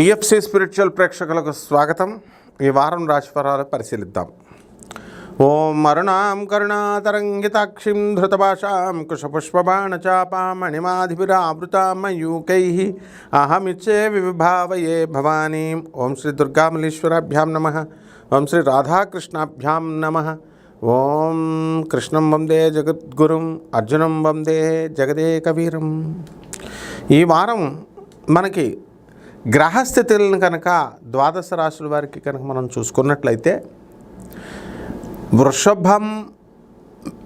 TFC spiritual ప్రేక్షకులకు స్వాగతం. ఈ వారం రాశిఫలాలు పరిశీలిద్దాం. ఓం అరుణాం కరుణాతరంగితాక్షిం ధృతభాషాం కుశపుష్పబాణచాపామణిమాధిభిరావృతామయూకైః అహమిచ్చే వివిభావయే భవానీం. ఓం శ్రీ దుర్గామల్లీశ్వరాభ్యాం నమః. ఓం శ్రీ రాధాకృష్ణాభ్యాం నమః. ఓం కృష్ణం వందే జగద్గురుం అర్జునం వందే జగదేకవీరం. ఈ వారం మనకి గ్రహస్థితులను కనుక ద్వాదశ రాశుల వారికి కనుక మనం చూసుకున్నట్లయితే వృషభం,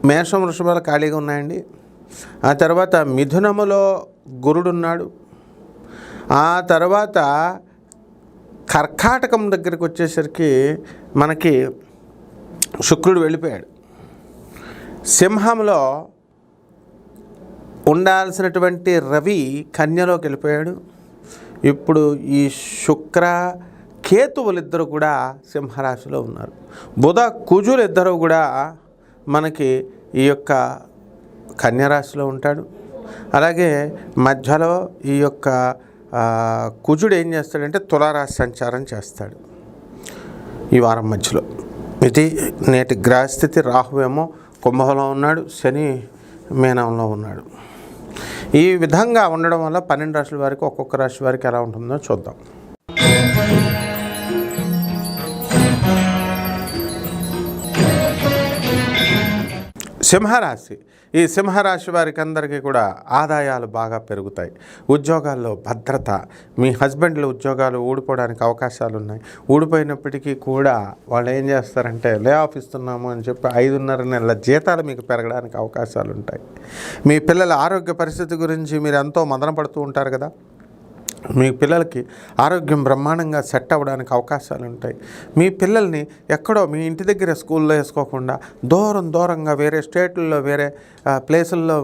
మేషం, వృషభాలు ఖాళీగా ఉన్నాయండి. ఆ తర్వాత మిథునములో గురుడున్నాడు. ఆ తర్వాత కర్కాటకం దగ్గరికి వచ్చేసరికి మనకి శుక్రుడు వెళ్ళిపోయాడు. సింహంలో ఉండాల్సినటువంటి రవి కన్యలోకి వెళ్ళిపోయాడు. ఇప్పుడు ఈ శుక్ర కేతువులిద్దరూ కూడా సింహరాశిలో ఉన్నారు. బుధ కుజులు ఇద్దరు కూడా మనకి ఈ యొక్క కన్యరాశిలో ఉంటాడు. అలాగే మధ్యలో ఈ యొక్క కుజుడు ఏం చేస్తాడంటే తులారాశి సంచారం చేస్తాడు ఈ వారం మధ్యలో. ఇది నేటి గ్రహస్థితి. రాహువేమో కుంభంలో ఉన్నాడు, శని మీనంలో ఉన్నాడు. ఈ విధంగా ఉండడం వల్ల 12 రాశుల వారికి ఒక్కొక్క రాశి వారికి ఎలా ఉంటుందో చూద్దాం. సింహరాశి. ఈ సింహరాశి వారికి అందరికీ కూడా ఆదాయాలు బాగా పెరుగుతాయి. ఉద్యోగాల్లో భద్రత. మీ హస్బెండ్ల ఉద్యోగాలు ఊడిపోవడానికి అవకాశాలు ఉన్నాయి. ఊడిపోయినప్పటికీ కూడా వాళ్ళు ఏం చేస్తారంటే లే ఆఫ్ ఇస్తున్నాము అని చెప్పి 5.5 నెలల జీతాలు మీకు పెరగడానికి అవకాశాలు ఉంటాయి. మీ పిల్లల ఆరోగ్య పరిస్థితి గురించి మీరు ఎంతో మదన పడుతూ ఉంటారు కదా. మీ పిల్లలకి ఆరోగ్యం బ్రహ్మాండంగా సెట్ అవ్వడానికి అవకాశాలు ఉంటాయి. మీ పిల్లల్ని ఎక్కడో మీ ఇంటి దగ్గర స్కూల్లో వేసుకోకుండా దూరంగా వేరే స్టేట్లలో వేరే ప్లేసుల్లో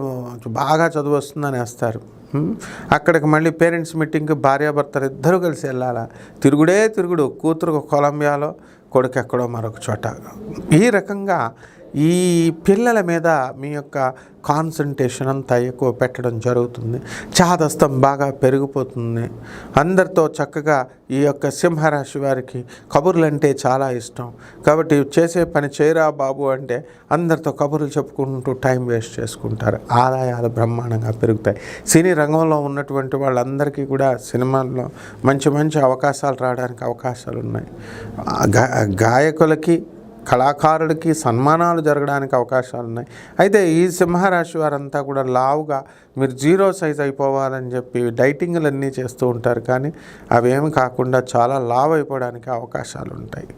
బాగా చదువు వస్తుందని వేస్తారు. అక్కడికి మళ్ళీ పేరెంట్స్ మీటింగ్కి భార్యాభర్తలు ఇద్దరు కలిసి వెళ్ళాలా. తిరుగుడు. కూతురు కొలంబియాలో, కొడుకు ఎక్కడో మరొక చోట. ఈ రకంగా ఈ పిల్లల మీద మీ యొక్క కాన్సన్ట్రేషన్ అంతా ఎక్కువ పెట్టడం జరుగుతుంది. చాదస్తం బాగా పెరిగిపోతుంది. అందరితో చక్కగా ఈ యొక్క సింహరాశి వారికి కబుర్లు అంటే చాలా ఇష్టం. కాబట్టి చేసే పని చేయరా బాబు అంటే అందరితో కబుర్లు చెప్పుకుంటూ టైం వేస్ట్ చేసుకుంటారు. ఆదాయాలు బ్రహ్మాండంగా పెరుగుతాయి. సినీ రంగంలో ఉన్నటువంటి వాళ్ళందరికీ కూడా సినిమాల్లో మంచి అవకాశాలు రావడానికి అవకాశాలు ఉన్నాయి. గాయకులకి, కళాకారులకి సన్మానాలు జరగడానికి అవకాశాలు ఉన్నాయి. అయితే ఈ సింహరాశి వారంతా కూడా లావుగా మీరు 0 సైజ్ అయిపోవాలని చెప్పి డైటింగ్లన్నీ చేస్తూ ఉంటారు. కానీ అవేమి కాకుండా చాలా లావు అయిపోవడానికి అవకాశాలు ఉంటాయి.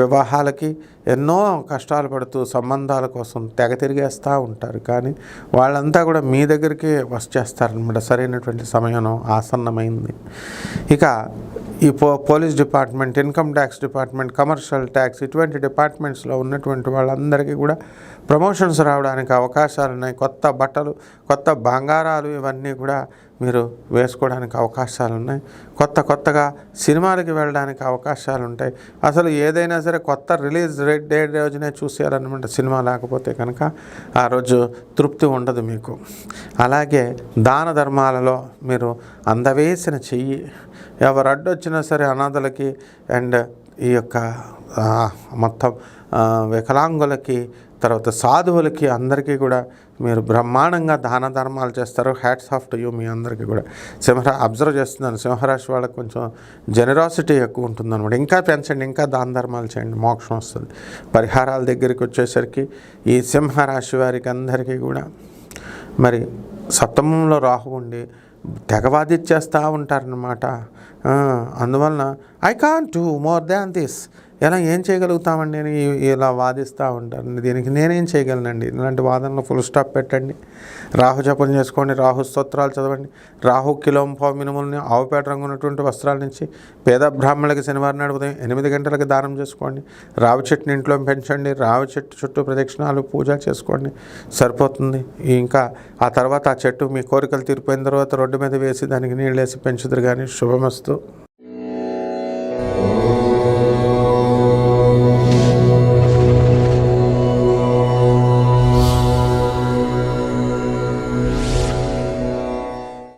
వివాహాలకి ఎన్నో కష్టాలు పడుతూ సంబంధాల కోసం తెగ తిరిగేస్తూ ఉంటారు. కానీ వాళ్ళంతా కూడా మీ దగ్గరికి వచ్చేస్తారనమాట. సరైనటువంటి సమయం ఆసన్నమైంది. ఇక ఈ police department, income tax department, commercial tax ఇటువంటి డిపార్ట్మెంట్స్లో ఉన్నటువంటి వాళ్ళందరికీ కూడా ప్రమోషన్స్ రావడానికి అవకాశాలు ఉన్నాయి. కొత్త బట్టలు, కొత్త బంగారాలు ఇవన్నీ కూడా మీరు వేసుకోవడానికి అవకాశాలు ఉన్నాయి. కొత్తగా సినిమాలకి వెళ్ళడానికి అవకాశాలు ఉంటాయి. అసలు ఏదైనా సరే కొత్త రిలీజ్ డే రోజునే చూసేయాలన్నమాట. సినిమా లేకపోతే కనుక ఆ రోజు తృప్తి ఉండదు మీకు. అలాగే దాన ధర్మాలలో మీరు అందవేసిన చెయ్యి. ఎవరు అడ్డొచ్చినా సరే అనాథలకి అండ్ ఈ యొక్క మొత్తం వికలాంగులకి, తర్వాత సాధువులకి అందరికీ కూడా మీరు బ్రహ్మాండంగా దాన ధర్మాలు చేస్తారు. Hats off to you. మీ అందరికీ కూడా అబ్జర్వ్ చేస్తున్నాను, సింహరాశి వాళ్ళకి కొంచెం జెనరాసిటీ ఎక్కువ ఉంటుందన్నమాట. ఇంకా పెంచండి, ఇంకా దాన ధర్మాలు చేయండి, మోక్షం వస్తుంది. పరిహారాల దగ్గరికి వచ్చేసరికి ఈ సింహరాశి వారికి అందరికీ కూడా మరి సప్తమంలో రాహు ఉండి తెగవాదిచ్చేస్తూ ఉంటారనమాట. అందువలన I can't do more than this. ఎలా ఏం చేయగలుగుతామండి అని ఇలా వాదిస్తూ ఉంటారు. దీనికి నేనేం చేయగలనండి? ఇలాంటి వాదనలో ఫుల్ స్టాప్ పెట్టండి. రాహు జపం చేసుకోండి, రాహు స్తోత్రాలు చదవండి. రాహు కిలోంపావు మినుములని ఆవుపేట రంగు ఉన్నటువంటి వస్త్రాల నుంచి పేద బ్రాహ్మణులకి శనివారం నాడు ఉదయం 8 గంటలకు దానం చేసుకోండి. రావి చెట్టుని ఇంట్లో పెంచండి. రావి చెట్టు చుట్టూ ప్రదక్షిణాలు, పూజ చేసుకోండి, సరిపోతుంది. ఇంకా ఆ తర్వాత ఆ చెట్టు మీ కోరికలు తీరిపోయిన తర్వాత రోడ్డు మీద వేసి దానికి నీళ్ళు వేసి పెంచుదురు కానీ శుభమస్తు.